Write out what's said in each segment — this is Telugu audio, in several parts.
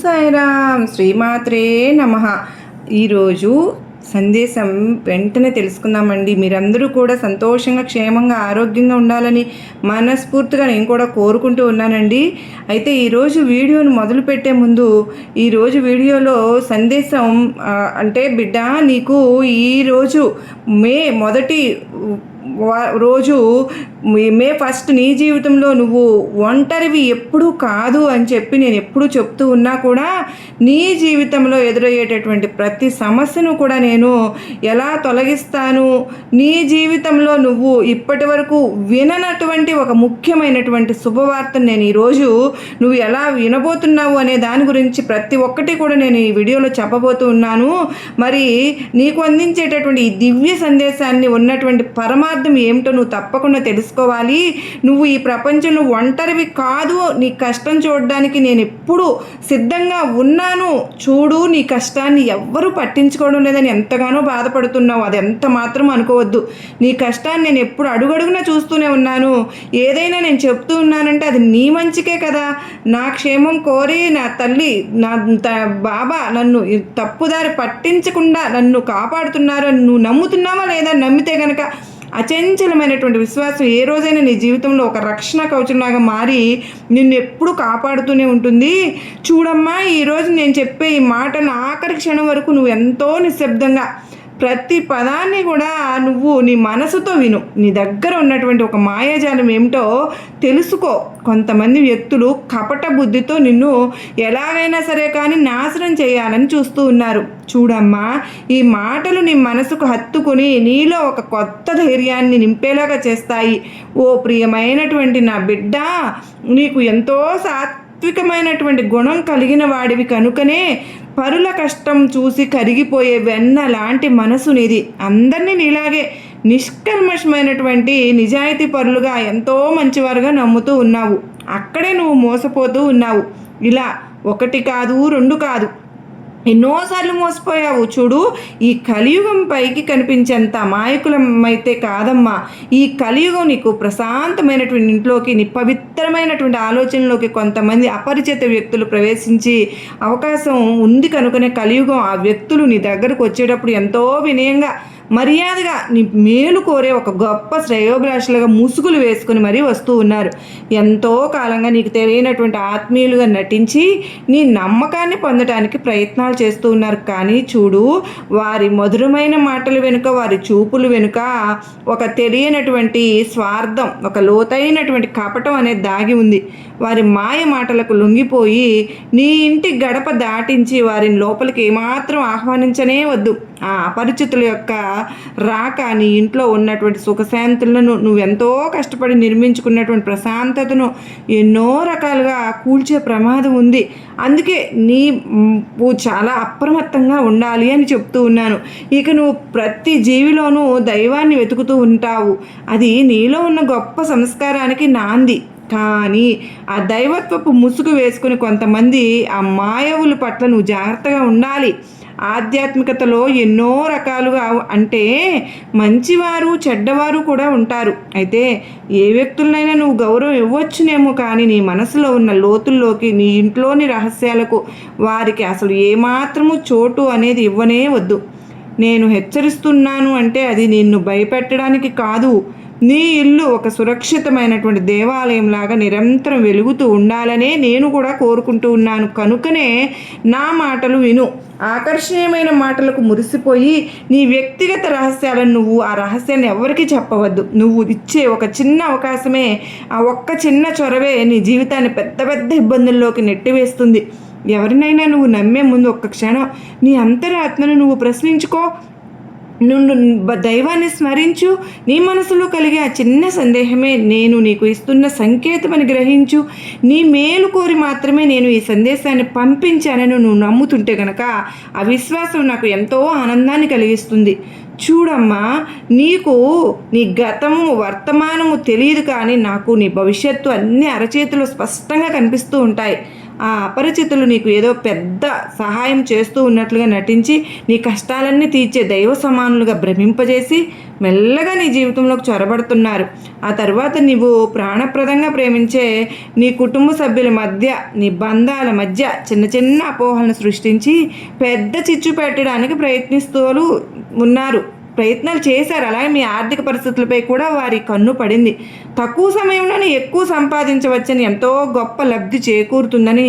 సాయిరామ్ శ్రీమాత్రే నమః. ఈరోజు సందేశం వెంటనే తెలుసుకుందామండి. మీరందరూ కూడా సంతోషంగా, క్షేమంగా, ఆరోగ్యంగా ఉండాలని మనస్ఫూర్తిగా నేను కూడా కోరుకుంటూ ఉన్నానండి. అయితే ఈరోజు వీడియోను మొదలుపెట్టే ముందు ఈరోజు వీడియోలో సందేశం అంటే బిడ్డ, నీకు ఈరోజు మే మొదటి రోజు మే ఫస్ట్ నీ జీవితంలో నువ్వు ఒంటరివి ఎప్పుడూ కాదు అని చెప్పి నేను ఎప్పుడూ చెప్తూ ఉన్నా కూడా నీ జీవితంలో ఎదురయ్యేటటువంటి ప్రతి సమస్యను కూడా నేను ఎలా తొలగిస్తాను, నీ జీవితంలో నువ్వు ఇప్పటి వరకు విననటువంటి ఒక ముఖ్యమైనటువంటి శుభవార్తను నేను ఈరోజు నువ్వు ఎలా వినబోతున్నావు అనే దాని గురించి ప్రతి ఒక్కటి కూడా నేను ఈ వీడియోలో చెప్పబోతూ ఉన్నాను. మరి నీకు అందించేటటువంటి ఈ దివ్య సందేశాన్ని ఉన్నటువంటి పరమార్థం ఏమిటో నువ్వు తప్పకుండా తెలుసుకోవాలి. నువ్వు ఈ ప్రపంచంలో ఒంటరివి కాదు. నీ కష్టం చూడడానికి నేను ఎప్పుడు సిద్ధంగా ఉన్నాను. చూడు, నీ కష్టాన్ని ఎవ్వరూ పట్టించుకోవడం లేదని ఎంతగానో బాధపడుతున్నావు. అది ఎంత మాత్రం అనుకోవద్దు. నీ కష్టాన్ని నేను ఎప్పుడు అడుగడుగునా చూస్తూనే ఉన్నాను. ఏదైనా నేను చెప్తూ ఉన్నానంటే అది నీ మంచికే కదా. నా క్షేమం కోరి నా తల్లి, నా బాబా నన్ను తప్పుదారి పట్టించకుండా నన్ను కాపాడుతున్నారు. నువ్వు నమ్ముతున్నావా లేదా? నమ్మితే కనుక అచంచలమైనటువంటి విశ్వాసం ఏ రోజైనా నీ జీవితంలో ఒక రక్షణ కవచంలాగా మారి నిన్ను ఎప్పుడు కాపాడుతూనే ఉంటుంది. చూడమ్మా, ఈరోజు నేను చెప్పే ఈ మాటలు ఆఖరి క్షణం వరకు నువ్వు ఎంతో నిశ్శబ్దంగా ప్రతి పదాన్ని కూడా నువ్వు నీ మనసుతో విను. నీ దగ్గర ఉన్నటువంటి ఒక మాయాజాలం ఏమిటో తెలుసుకో. కొంతమంది వ్యక్తులు కపట బుద్ధితో నిన్ను ఎలాగైనా సరే కానీ నాశనం చేయాలని చూస్తూ ఉన్నారు. చూడమ్మా, ఈ మాటలు నీ మనసుకు హత్తుకొని నీలో ఒక కొత్త ధైర్యాన్ని నింపేలాగా చేస్తాయి. ఓ ప్రియమైనటువంటి నా బిడ్డ, నీకు ఎంతో సాత్వికమైనటువంటి గుణం కలిగిన వాడివి కనుకనే పరుల కష్టం చూసి కరిగిపోయే వెన్న లాంటి మనసు నీది. అందరినీ నీలాగే నిష్కల్మషమైనటువంటి నిజాయితీ పరులుగా, ఎంతో మంచివారుగా నమ్ముతూ ఉన్నావు. అక్కడే నువ్వు మోసపోతూ ఉన్నావు. ఇలా ఒకటి కాదు, రెండు కాదు, ఎన్నోసార్లు మోసపోయావు. చూడు, ఈ కలియుగం పైకి కనిపించేంత అమాయకులమైతే కాదమ్మా. ఈ కలియుగం నీకు ప్రశాంతమైనటువంటి ఇంట్లోకి, నీ పవిత్రమైనటువంటి ఆలోచనలోకి కొంతమంది అపరిచిత వ్యక్తులు ప్రవేశించి అవకాశం ఉంది కనుకనే కలియుగం ఆ వ్యక్తులు నీ దగ్గరకు వచ్చేటప్పుడు ఎంతో వినయంగా, మర్యాదగా, నీ మేలు కోరే ఒక గొప్ప శ్రేయోభిలాషులుగా ముసుగులు వేసుకుని మరీ వస్తూ ఉన్నారు. ఎంతో కాలంగా నీకు తెలియనటువంటి ఆత్మీయులుగా నటించి నీ నమ్మకాన్ని పొందడానికి ప్రయత్నాలు చేస్తూ ఉన్నారు. కానీ చూడు, వారి మధురమైన మాటల వెనుక, వారి చూపులు వెనుక ఒక తెలియనటువంటి స్వార్థం, ఒక లోతైనటువంటి కపటం అనేది దాగి ఉంది. వారి మాయ మాటలకు లొంగిపోయి నీ ఇంటి గడప దాటించి వారిని లోపలికి ఏమాత్రం ఆహ్వానించనే వద్దు. ఆ అపరిచితుల యొక్క రాక నీ ఇంట్లో ఉన్నటువంటి సుఖశాంతులను, నువ్వెంతో కష్టపడి నిర్మించుకున్నటువంటి ప్రశాంతతను ఎన్నో రకాలుగా కూల్చే ప్రమాదం ఉంది. అందుకే నువ్వు చాలా అప్రమత్తంగా ఉండాలి అని చెప్తూ ఉన్నాను. ఇక నువ్వు ప్రతి జీవిలోనూ దైవాన్ని వెతుకుతూ ఉంటావు. అది నీలో ఉన్న గొప్ప సంస్కారానికి నాంది. కానీ ఆ దైవత్వపు ముసుగు వేసుకుని కొంతమంది ఆ మాయవుల పట్ల నువ్వు జాగ్రత్తగా ఉండాలి. ఆధ్యాత్మికతలో ఎన్నో రకాలుగా, అంటే మంచివారు చెడ్డవారు కూడా ఉంటారు. అయితే ఏ వ్యక్తులనైనా నువ్వు గౌరవం ఇవ్వచ్చునేమో, కానీ నీ మనసులో ఉన్న లోతుల్లోకి, నీ ఇంట్లోని రహస్యాలకు వారికి అసలు ఏమాత్రము చోటు అనేది ఇవ్వనే వద్దు. నేను హెచ్చరిస్తున్నాను అంటే అది నిన్ను భయపెట్టడానికి కాదు. నీ ఇల్లు ఒక సురక్షితమైనటువంటి దేవాలయంలాగా నిరంతరం వెలుగుతూ ఉండాలనే నేను కూడా కోరుకుంటూ ఉన్నాను. కనుకనే నా మాటలు విను. ఆకర్షణీయమైన మాటలకు మురిసిపోయి నీ వ్యక్తిగత రహస్యాలను నువ్వు ఆ రహస్యాన్ని ఎవరికీ చెప్పవద్దు. నువ్వు ఇచ్చే ఒక చిన్న అవకాశమే, ఆ ఒక్క చిన్న చొరవే నీ జీవితాన్ని పెద్ద పెద్ద ఇబ్బందుల్లోకి నెట్టివేస్తుంది. ఎవరినైనా నువ్వు నమ్మే ముందు ఒక్క క్షణం నీ అంతరాత్మను నువ్వు ప్రశ్నించుకో. నువ్వు దైవాన్ని స్మరించు. నీ మనసులో కలిగే ఆ చిన్న సందేహమే నేను నీకు ఇస్తున్న సంకేతమని గ్రహించు. నీ మేలు కోరి మాత్రమే నేను ఈ సందేశాన్ని పంపించానని నువ్వు నమ్ముతుంటే కనుక ఆ విశ్వాసం నాకు ఎంతో ఆనందాన్ని కలిగిస్తుంది. చూడమ్మా, నీకు నీ గతము వర్తమానము తెలియదు, కానీ నాకు నీ భవిష్యత్తు అన్ని అరచేతులు స్పష్టంగా కనిపిస్తూ ఉంటాయి. ఆ అపరిచితులు నీకు ఏదో పెద్ద సహాయం చేస్తూ ఉన్నట్లుగా నటించి నీ కష్టాలన్నీ తీర్చే దైవ సమానులుగా భ్రమింపజేసి మెల్లగా నీ జీవితంలోకి చొరబడుతున్నారు. ఆ తర్వాత నీవు ప్రాణప్రదంగా ప్రేమించే నీ కుటుంబ సభ్యుల మధ్య, నీ బంధాల మధ్య చిన్న చిన్న అపోహలను సృష్టించి పెద్ద చిచ్చు పెట్టడానికి ప్రయత్నిస్తూ ఉన్నారు, ప్రయత్నాలు చేశారు. అలాగే మీ ఆర్థిక పరిస్థితులపై కూడా వారి కన్ను పడింది. తక్కువ సమయంలోనే ఎక్కువ సంపాదించవచ్చని, ఎంతో గొప్ప లబ్ధి చేకూరుతుందని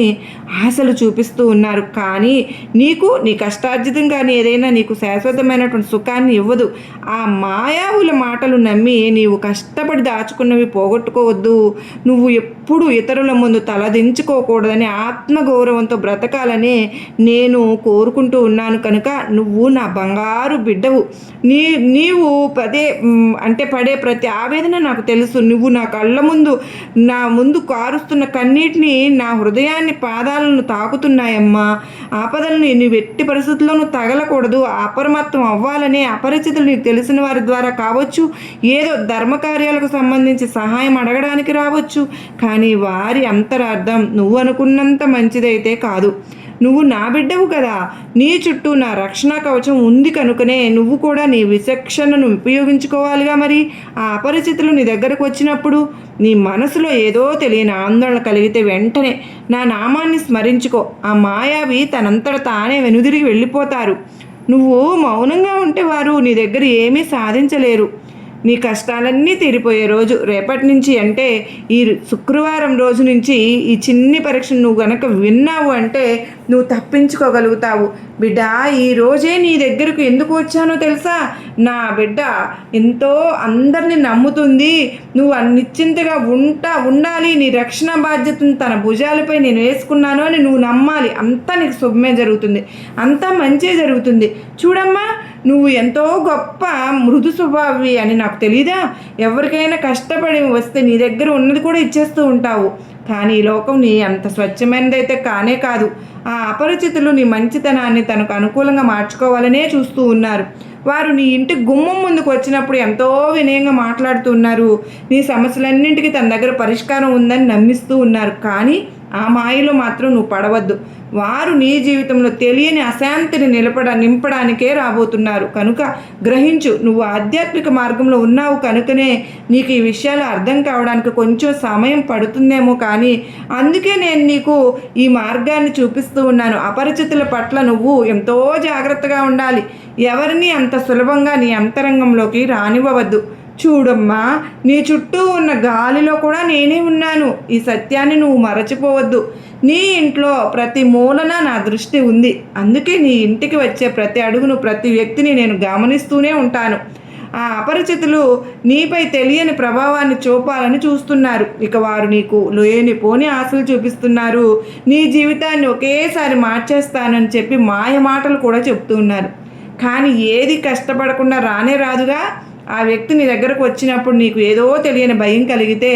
ఆశలు చూపిస్తూ ఉన్నారు. కానీ నీకు నీ కష్టార్జితం కానీ ఏదైనా నీకు శాశ్వతమైనటువంటి సుఖాన్ని ఇవ్వదు. ఆ మాయావుల మాటలు నమ్మి నీవు కష్టపడి దాచుకున్నవి పోగొట్టుకోవద్దు. నువ్వు ఎప్పుడు ఇతరుల ముందు తలదించుకోకూడదని, ఆత్మగౌరవంతో బ్రతకాలని నేను కోరుకుంటూ ఉన్నాను. కనుక నువ్వు నా బంగారు బిడ్డవు. నీవు పడే ప్రతి ఆవేదన నాకు తెలుసు. నువ్వు నా కళ్ళ ముందు, నా ముందు కారుస్తున్న కన్నీటిని నా హృదయాన్ని, పాదాలను తాకుతున్నాయమ్మా. ఆపదలను నువ్వు ఎట్టి పరిస్థితుల్లోనూ తగలకూడదు. అప్రమత్తం అవ్వాలనే అపరిచితులు నీకు తెలిసిన వారి ద్వారా కావచ్చు, ఏదో ధర్మకార్యాలకు సంబంధించి సహాయం అడగడానికి రావచ్చు. కానీ వారి అంతరార్థం నువ్వు అనుకున్నంత మంచిదైతే కాదు. నువ్వు నా బిడ్డవు కదా, నీ చుట్టూ నా రక్షణ కవచం ఉంది కనుకనే నువ్వు కూడా నీ విచక్షణను ఉపయోగించుకోవాలిగా. మరి ఆ అపరిచితులు నీ దగ్గరకు వచ్చినప్పుడు నీ మనసులో ఏదో తెలియని ఆందోళన కలిగితే వెంటనే నా నామాన్ని స్మరించుకో. ఆ మాయావి తనంతట తానే వెనుదిరిగి వెళ్ళిపోతారు. నువ్వు మౌనంగా ఉంటే వారు నీ దగ్గర ఏమీ సాధించలేరు. నీ కష్టాలన్నీ తీరిపోయే రోజు రేపటి నుంచి, అంటే ఈ శుక్రవారం రోజు నుంచి ఈ చిన్ని పరీక్షను నువ్వు గనక విన్నావు అంటే నువ్వు తప్పించుకోగలుగుతావు. బిడ్డ, ఈ రోజే నీ దగ్గరకు ఎందుకు వచ్చానో తెలుసా? నా బిడ్డ ఎంతో అందరిని నమ్ముతుంది. నువ్వు నిశ్చింతగా ఉండాలి. నీ రక్షణ బాధ్యతను తన భుజాలపై నేను వేసుకున్నాను అని నువ్వు నమ్మాలి. అంతా నీకు శుభమే జరుగుతుంది, అంతా మంచే జరుగుతుంది. చూడమ్మా, నువ్వు ఎంతో గొప్ప మృదు స్వభావి అని నాకు తెలీదా? ఎవరికైనా కష్టపడి వస్తే నీ దగ్గర ఉన్నది కూడా ఇచ్చేస్తూ ఉంటావు. కానీ ఈ లోకం నీ అంత స్వచ్ఛమైనదైతే కానే కాదు. ఆ అపరిచితులు నీ మంచితనాన్ని తనకు అనుకూలంగా మార్చుకోవాలనే చూస్తూ ఉన్నారు. వారు నీ ఇంటి గుమ్మం ముందుకు వచ్చినప్పుడు ఎంతో వినయంగా మాట్లాడుతూ ఉన్నారు. నీ సమస్యలన్నింటికీ తన దగ్గర పరిష్కారం ఉందని నమ్మిస్తూ ఉన్నారు. కానీ ఆ మాయలో మాత్రం నువ్వు పడవద్దు. వారు నీ జీవితంలో తెలియని అశాంతిని నింపడానికే రాబోతున్నారు. కనుక గ్రహించు. నువ్వు ఆధ్యాత్మిక మార్గంలో ఉన్నావు కనుకనే నీకు ఈ విషయాలు అర్థం కావడానికి కొంచెం సమయం పడుతుందేమో. కానీ అందుకే నేను నీకు ఈ మార్గాన్ని చూపిస్తూ ఉన్నాను. అపరిచితుల పట్ల నువ్వు ఎంతో జాగ్రత్తగా ఉండాలి. ఎవరిని అంత సులభంగా నీ అంతరంగంలోకి రానివ్వవద్దు. చూడమ్మా, నీ చుట్టూ ఉన్న గాలిలో కూడా నేనే ఉన్నాను. ఈ సత్యాన్ని నువ్వు మరచిపోవద్దు. నీ ఇంట్లో ప్రతి మూలన నా దృష్టి ఉంది. అందుకే నీ ఇంటికి వచ్చే ప్రతి అడుగును, ప్రతి వ్యక్తిని నేను గమనిస్తూనే ఉంటాను. ఆ అపరిచితులు నీపై తెలియని ప్రభావాన్ని చూపాలని చూస్తున్నారు. ఇక వారు నీకు లేనిపోని ఆశలు చూపిస్తున్నారు. నీ జీవితాన్ని ఒకేసారి మార్చేస్తానని చెప్పి మాయ మాటలు కూడా చెప్తున్నారు. కానీ ఏది కష్టపడకుండా రానే రాదుగా. ఆ వ్యక్తి నీ దగ్గరకు వచ్చినప్పుడు నీకు ఏదో తెలియని భయం కలిగితే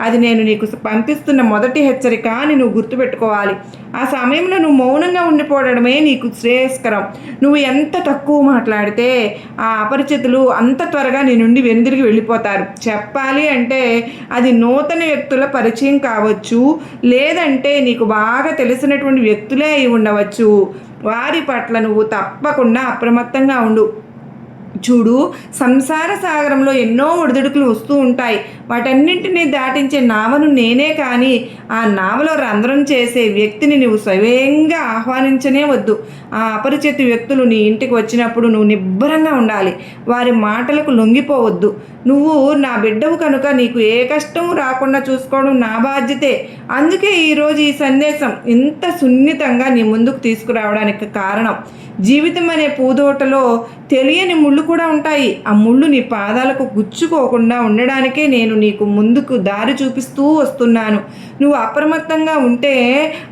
అది నేను నీకు పంపిస్తున్న మొదటి హెచ్చరిక అని నువ్వు గుర్తుపెట్టుకోవాలి. ఆ సమయంలో నువ్వు మౌనంగా ఉండిపోవడమే నీకు శ్రేయస్కరం. నువ్వు ఎంత తక్కువ మాట్లాడితే ఆ అపరిచితులు అంత త్వరగా నీ నుండి వెనుదిరిగి వెళ్ళిపోతారు. చెప్పాలి అంటే అది నూతన వ్యక్తుల పరిచయం కావచ్చు, లేదంటే నీకు బాగా తెలిసినటువంటి వ్యక్తులే అయి ఉండవచ్చు. వారి పట్ల నువ్వు తప్పకుండా అప్రమత్తంగా ఉండు. చూడు, సంసార సాగరంలో ఎన్నో ఒడిదుడుకులు వస్తూ ఉంటాయి. వాటన్నింటినీ దాటించే నావను నేనే. కానీ ఆ నావలో రంధ్రం చేసే వ్యక్తిని నువ్వు స్వయంగా ఆహ్వానించనే వద్దు. ఆ అపరిచిత వ్యక్తులు నీ ఇంటికి వచ్చినప్పుడు నువ్వు నిబ్బరంగా ఉండాలి. వారి మాటలకు లొంగిపోవద్దు. నువ్వు నా బిడ్డవు కనుక నీకు ఏ కష్టం రాకుండా చూసుకోవడం నా బాధ్యతే. అందుకే ఈరోజు ఈ సందేశం ఇంత సున్నితంగా నీ ముందుకు తీసుకురావడానికి కారణం. జీవితం అనే పూదోటలో తెలియని ముళ్ళు కూడా ఉంటాయి. ఆ ముళ్ళు నీ పాదాలకు గుచ్చుకోకుండా ఉండడానికే నేను నీకు ముందుకు దారి చూపిస్తూ వస్తున్నాను. నువ్వు అప్రమత్తంగా ఉంటే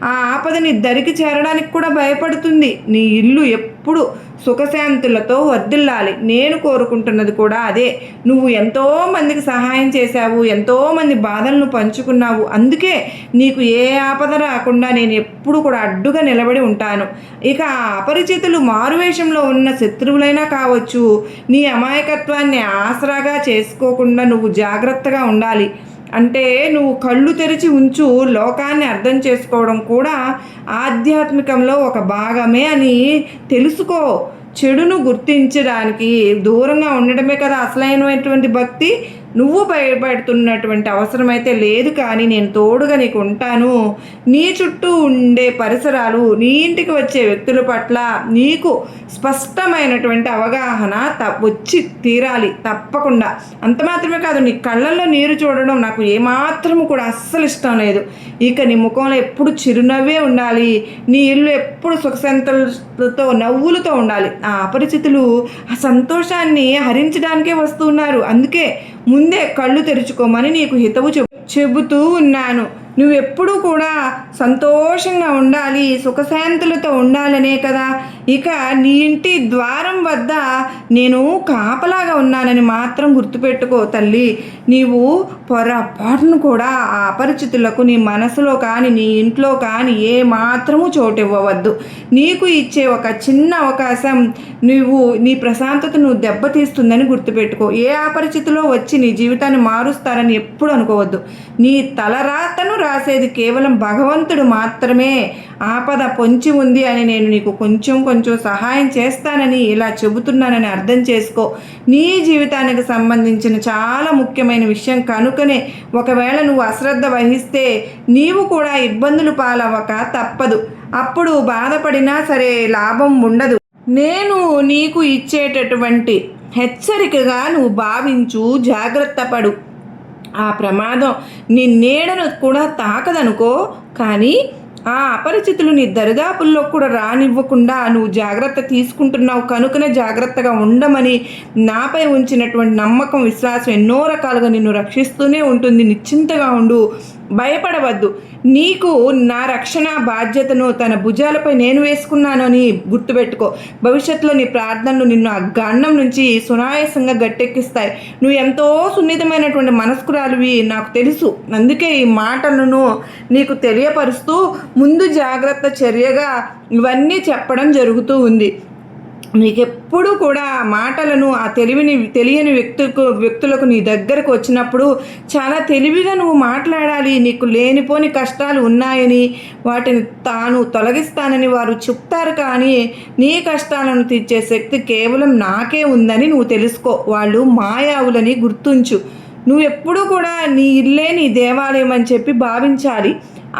ఆ ఆపదని దరికి చేరడానికి కూడా భయపడుతుంది. నీ ఇల్లు ఎప్పుడు సుఖశాంతులతో వర్ధిల్లాలి. నేను కోరుకుంటున్నది కూడా అదే. నువ్వు ఎంతో మందికి సహాయం చేశావు, ఎంతోమంది బాధలను పంచుకున్నావు. అందుకే నీకు ఏ ఆపద రాకుండా నేను ఎప్పుడు కూడా అడ్డుగా నిలబడి ఉంటాను. ఇక ఆ అపరిచితులు మారువేషంలో ఉన్న శత్రువులైనా కావచ్చు. నీ అమాయకత్వాన్ని ఆసరాగా చేసుకోకుండా నువ్వు జాగ్రత్తగా ఉండాలి. అంటే నువ్వు కళ్ళు తెరిచి ఉంచు. లోకాన్ని అర్థం చేసుకోవడం కూడా ఆధ్యాత్మికంలో ఒక భాగమే అని తెలుసుకో. చెడును గుర్తించడానికి దూరంగా ఉండడమే కదా అసలైనటువంటి భక్తి. నువ్వు భయపడుతున్నటువంటి అవసరం అయితే లేదు, కానీ నేను తోడుగా నీకు ఉంటాను. నీ చుట్టూ ఉండే పరిసరాలు, నీ ఇంటికి వచ్చే వ్యక్తుల పట్ల నీకు స్పష్టమైనటువంటి అవగాహన వచ్చి తీరాలి తప్పకుండా. అంత మాత్రమే కాదు, నీ కళ్ళల్లో నీరు చూడడం నాకు ఏమాత్రము కూడా అస్సలు ఇష్టం లేదు. ఇక నీ ముఖంలో ఎప్పుడు చిరునవ్వే ఉండాలి, నీ ఇల్లు ఎప్పుడు సుఖశాంతులతో నవ్వులతో ఉండాలి. ఆ అపరిచితులు ఆ సంతోషాన్ని హరించడానికే వస్తున్నారు. అందుకే ముందే కళ్ళు తెరుచుకోమని నీకు హితవు చెబుతూ ఉన్నాను. నువ్వెప్పుడూ కూడా సంతోషంగా ఉండాలి, సుఖశాంతులతో ఉండాలనే కదా. ఇక నీ ఇంటి ద్వారం వద్ద నేను కాపలాగా ఉన్నానని మాత్రం గుర్తుపెట్టుకో తల్లి. నీవు పొరపాటును కూడా ఆ అపరిచితులకు నీ మనసులో కానీ నీ ఇంట్లో కానీ ఏ మాత్రము చోటు ఇవ్వవద్దు. నీకు ఇచ్చే ఒక చిన్న అవకాశం నీ ప్రశాంతతను దెబ్బతీస్తుందని గుర్తుపెట్టుకో. ఏ అపరిచితులో వచ్చి నీ జీవితాన్ని మారుస్తారని ఎప్పుడు అనుకోవద్దు. నీ తలరాతను రాసేది కేవలం భగవంతుడు మాత్రమే. ఆపద పొంచి ఉంది అని నేను నీకు కొంచెం సహాయం చేస్తానని ఇలా చెబుతున్నానని అర్థం చేసుకో. నీ జీవితానికి సంబంధించిన చాలా ముఖ్యమైన విషయం కనుకనే ఒకవేళ నువ్వు అశ్రద్ధ వహిస్తే నీవు కూడా ఇబ్బందులు పాలవ్వక తప్పదు. అప్పుడు బాధపడినా సరే లాభం ఉండదు. నేను నీకు ఇచ్చేటటువంటి హెచ్చరికగా నువ్వు భావించు, జాగ్రత్త పడు. ఆ ప్రమాదం నీ నీడను కూడా తాకదనుకో, కానీ ఆ అపరిచితులు నీ దరిదాపుల్లో కూడా రానివ్వకుండా నువ్వు జాగ్రత్త తీసుకుంటున్నావు కనుకనే జాగ్రత్తగా ఉండమని నాపై ఉంచినటువంటి నమ్మకం, విశ్వాసం ఎన్నో రకాలుగా నిన్ను రక్షిస్తూనే ఉంటుంది. నిశ్చింతగా ఉండు, భయపడవద్దు. నీకు నా రక్షణ బాధ్యతను తన భుజాలపై నేను వేసుకున్నానని గుర్తుపెట్టుకో. భవిష్యత్తులో నీ ప్రార్థనలు నిన్ను ఆ గండం నుంచి సునాయాసంగా గట్టెక్కిస్తాయి. నువ్వు ఎంతో సున్నితమైనటువంటి మనస్కురాలివి నాకు తెలుసు. అందుకే ఈ మాటలను నీకు తెలియపరుస్తూ ముందు జాగ్రత్త చర్యగా ఇవన్నీ చెప్పడం జరుగుతూ ఉంది. నీకెప్పుడు కూడా మాటలను ఆ తెలియని వ్యక్తులకు నీ దగ్గరకు వచ్చినప్పుడు చాలా తెలివిగా నువ్వు మాట్లాడాలి. నీకు లేనిపోని కష్టాలు ఉన్నాయని వాటిని తాను తొలగిస్తానని వారు చెప్తారు, కానీ నీ కష్టాలను తీర్చే శక్తి కేవలం నాకే ఉందని నువ్వు తెలుసుకో. వాళ్ళు మాయావులని గుర్తుంచు. నువ్వు ఎప్పుడూ కూడా నీ ఇల్లే నీ దేవాలయం అని చెప్పి భావించాలి.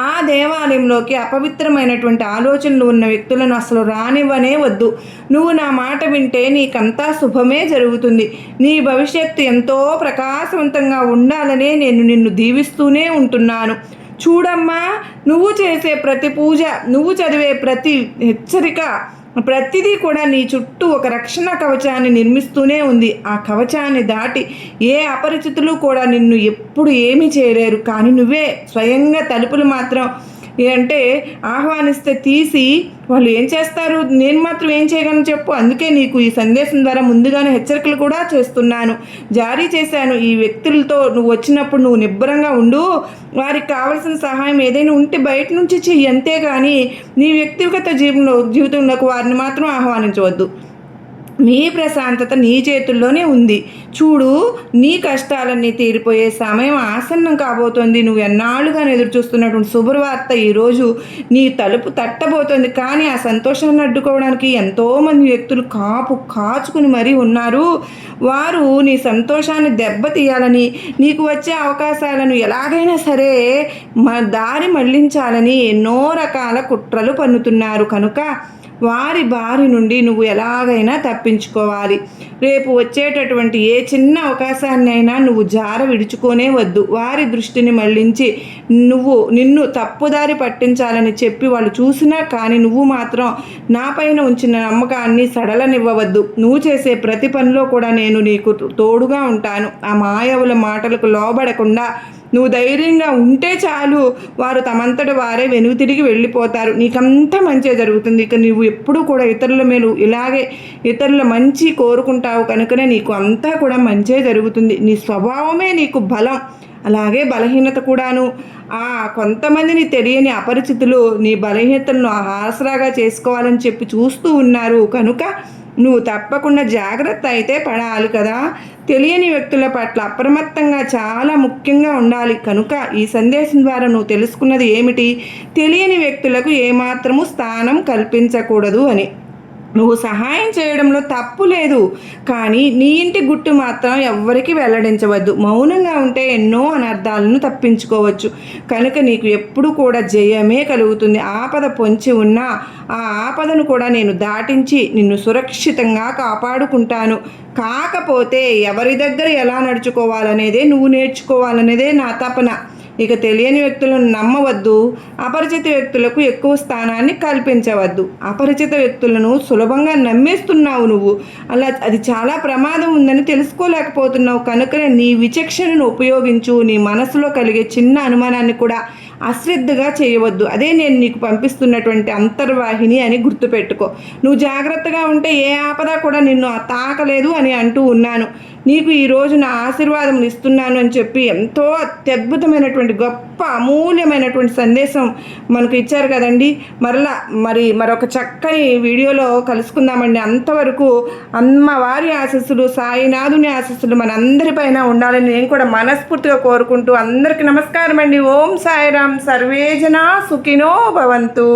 ఆ దేవాలయంలోకి అపవిత్రమైనటువంటి ఆలోచనలు ఉన్న వ్యక్తులను అసలు రానివ్వనే వద్దు. నువ్వు నా మాట వింటే నీకంతా శుభమే జరుగుతుంది. నీ భవిష్యత్తు ఎంతో ప్రకాశవంతంగా ఉండాలనే నేను నిన్ను దీవిస్తూనే ఉంటున్నాను. చూడమ్మా, నువ్వు చేసే ప్రతి పూజ, నువ్వు చదివే ప్రతి హెచ్చరిక, ప్రతిదీ కూడా నీ చుట్టూ ఒక రక్షణ కవచాన్ని నిర్మిస్తూనే ఉంది. ఆ కవచాన్ని దాటి ఏ అపరిచితులు కూడా నిన్ను ఎప్పుడు ఏమీ చేయలేరు. కానీ నువ్వే స్వయంగా తలుపులు మాత్రం అంటే ఆహ్వానిస్తే తీసి వాళ్ళు ఏం చేస్తారు? నేను మాత్రం ఏం చేయగలను చెప్పు. అందుకే నీకు ఈ సందేశం ద్వారా ముందుగానే హెచ్చరికలు కూడా జారీ చేశాను. ఈ వ్యక్తులతో నువ్వు వచ్చినప్పుడు నువ్వు నిబ్బరంగా ఉండు. వారికి కావలసిన సహాయం ఏదైనా ఉంటే బయట నుంచి చెయ్యి, అంతేగాని నీ వ్యక్తిగత జీవితంలోకి వారిని మాత్రం ఆహ్వానించవద్దు. నీ ప్రశాంతత నీ చేతుల్లోనే ఉంది. చూడు, నీ కష్టాలన్నీ తీరిపోయే సమయం ఆసన్నం కాబోతోంది. నువ్వు ఎన్నాళ్ళుగా ఎదురు చూస్తున్నటువంటి శుభవార్త ఈరోజు నీ తలుపు తట్టబోతోంది. కానీ ఆ సంతోషాన్ని అడ్డుకోవడానికి ఎంతోమంది వ్యక్తులు కాచుకుని మరీ ఉన్నారు. వారు నీ సంతోషాన్ని దెబ్బతీయాలని, నీకు వచ్చే అవకాశాలను ఎలాగైనా సరే దారి మళ్లించాలని ఎన్నో రకాల కుట్రలు పన్నుతున్నారు. కనుక వారి బారి నుండి నువ్వు ఎలాగైనా తప్పించుకోవాలి. రేపు వచ్చేటటువంటి ఏ చిన్న అవకాశాన్ని అయినా నువ్వు విడుచుకోనే వద్దు. వారి దృష్టిని మళ్లించి నిన్ను తప్పుదారి పట్టించాలని చెప్పి వాళ్ళు చూసినా కానీ నువ్వు మాత్రం నాపైన ఉంచిన నమ్మకాన్ని సడలనివ్వవద్దు. నువ్వు చేసే ప్రతి పనిలో కూడా నేను నీకు తోడుగా ఉంటాను. ఆ మాయవుల మాటలకు లోబడకుండా నువ్వు ధైర్యంగా ఉంటే చాలు. వారు తమంతట వారే తిరిగి వెళ్ళిపోతారు. నీకంతా మంచి జరుగుతుంది. ఇక నువ్వు ఎప్పుడూ కూడా ఇతరుల మేలు, ఇలాగే ఇతరుల మంచి కోరుకుంటావు కనుకనే నీకు అంతా కూడా మంచే జరుగుతుంది. నీ స్వభావమే నీకు బలం, అలాగే బలహీనత కూడాను. కొంతమందిని తెలియని అపరిచితులు నీ బలహీనతలను ఆసరాగా చేసుకోవాలని చెప్పి చూస్తూ ఉన్నారు. కనుక నువ్వు తప్పకుండా జాగ్రత్త అయితే పడాలి కదా. తెలియని వ్యక్తుల పట్ల అప్రమత్తంగా చాలా ముఖ్యంగా ఉండాలి. కనుక ఈ సందేశం ద్వారా నువ్వు తెలుసుకున్నది ఏమిటి? తెలియని వ్యక్తులకు ఏమాత్రము స్థానం కల్పించకూడదు అని. నువ్వు సహాయం చేయడంలో తప్పు లేదు. కానీ నీ ఇంటి గుట్టు మాత్రం ఎవ్వరికీ వెల్లడించవద్దు. మౌనంగా ఉంటే ఎన్నో అనర్థాలను తప్పించుకోవచ్చు. కనుక నీకు ఎప్పుడు కూడా జయమే కలుగుతుంది. ఆపద పొంచి ఉన్నా ఆ ఆపదను కూడా నేను దాటించి నిన్ను సురక్షితంగా కాపాడుకుంటాను. కాకపోతే ఎవరి దగ్గర ఎలా నడుచుకోవాలనేదే నువ్వు నేర్చుకోవాలనేదే నా తపన. ఇక తెలియని వ్యక్తులను నమ్మవద్దు. అపరిచిత వ్యక్తులకు ఎక్కువ స్థానాన్ని కల్పించవద్దు. అపరిచిత వ్యక్తులను సులభంగా నమ్మేస్తున్నావు నువ్వు. అది చాలా ప్రమాదం ఉందని తెలుసుకోలేకపోతున్నావు. కనుకనే నీ విచక్షణను ఉపయోగించు. నీ మనసులో కలిగే చిన్న అనుమానాన్ని కూడా అశ్రద్ధగా చేయవద్దు. అదే నేను నీకు పంపిస్తున్నటువంటి అంతర్వాహిని అని గుర్తుపెట్టుకో. నువ్వు జాగ్రత్తగా ఉంటే ఏ ఆపద కూడా నిన్ను తాకలేదు అని అంటూ ఉన్నాను. నీకు ఈరోజు నా ఆశీర్వాదం ఇస్తున్నాను అని చెప్పి ఎంతో అత్యద్భుతమైనటువంటి గొప్ప అమూల్యమైనటువంటి సందేశం మనకు ఇచ్చారు కదండి. మరొక చక్కని వీడియోలో కలుసుకుందామండి. అంతవరకు అమ్మవారి ఆశీస్సులు, సాయినాథుని ఆశీస్సులు మనందరిపైన ఉండాలని నేను కూడా మనస్ఫూర్తిగా కోరుకుంటూ అందరికీ నమస్కారం అండి. ఓం సాయిరాం. సర్వే జనా సుఖినో భవంతు.